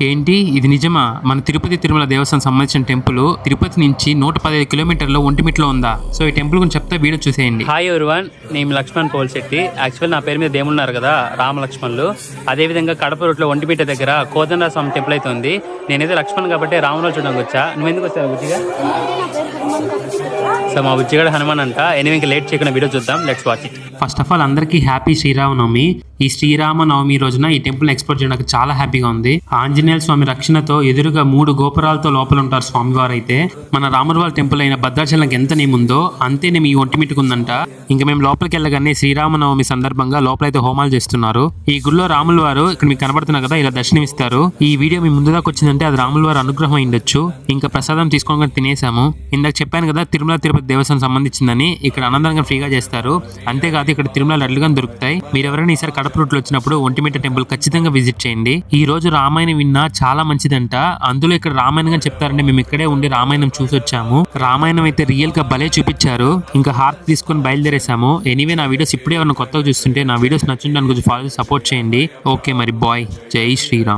ఏంటి ఇది నిజమా? మన తిరుపతి తిరుమల దేవస్థానం సంబంధించిన టెంపుల్ తిరుపతి నుంచి 115 కిలోమీటర్ల ఒంటిమిట్లో ఉందా. సో ఈ టెంపుల్ గురించి చెప్తే వీడియో చూసేయండి. హాయ్ ఎవరివన్, నేను లక్ష్మణ్ పోల్శెట్టి. యాక్చువల్ నా పేరు మీద దేవుళ్ళు ఉన్నారు కదా, రామ లక్ష్మణులు. అదేవిధంగా కడప రూట్లో ఒంటిమిట్ట దగ్గర కోదండ స్వామి టెంపుల్ అయితే ఉంది. నేనైతే లక్ష్మణ్ కాబట్టి రామరాజు చూడడానికి వచ్చా. నువ్వు ఎందుకు వచ్చావు బుజ్జిగా? సో మా బుజ్జిగడ హనుమాన్ అంట. ఎనిమిది లేట్ చేయకుండా వీడియో చూద్దాం, let's watch it. First of all అందరికీ హ్యాపీ శ్రీరామనవమి. ఈ శ్రీరామనవమి రోజున ఈ టెంపుల్ ఎక్స్ప్లోర్ చేయడానికి చాలా హ్యాపీగా ఉంది. ఆంజనేయ స్వామి రక్షణతో ఎదురుగా 3 గోపురాలతో లోపల ఉంటారు స్వామివారు. అయితే మన రాములవారి టెంపుల్ అయిన భద్రాచలంకి ఎంత నేముందో అంతే నేమ్ ఈ ఒంటిమిట్టుకుందంట. ఇంకా మేము లోపలికి వెళ్ళగానే శ్రీరామనవమి సందర్భంగా లోపలైతే హోమాలు చేస్తున్నారు. ఈ గుడిలో రాముల వారు ఇక్కడ మీకు కనబడుతున్నా కదా, ఇలా దర్శనమిస్తారు. ఈ వీడియో మీ ముందు దాకా వచ్చిందంటే అది రాముల వారి అనుగ్రహం అయిండొచ్చు. ఇంకా ప్రసాదం తీసుకోవడం తినేసాము. ఇందాక చెప్పాను కదా తిరుమల తిరుపతి దేవస్థానం సంబంధించిందని. ఇక్కడ అన్నదానం ఫ్రీగా చేస్తారు. అంతేకాదు ఇక్కడ తిరుమల లడ్లుగా దొరుకుతాయి. మీరు ఎవరైనా ఈసారి కడప రూట్లో వచ్చినప్పుడు ఒంటిమిట్ట టెంపుల్ ఖచ్చితంగా విజిట్ చేయండి. ఈ రోజు రామాయణం విన్నా చాలా మంచిదంట. అందులో ఇక్కడ రామాయణంగా చెప్తారంటే మేము ఇక్కడే ఉండి రామాయణం చూసి వచ్చాము. రామాయణం అయితే రియల్ గా భలే చూపించారు. ఇంకా హార్ట్ తీసుకొని బయలుదేరేసాము. ఎనీవే నా వీడియోస్ ఇప్పుడే ఎవరైనా కొత్తగా చూస్తుంటే నా వీడియోస్ నచ్చుంటే కొంచెం ఫాలో సపోర్ట్ చేయండి. ఓకే మరి బాయ్, జై శ్రీరామ్.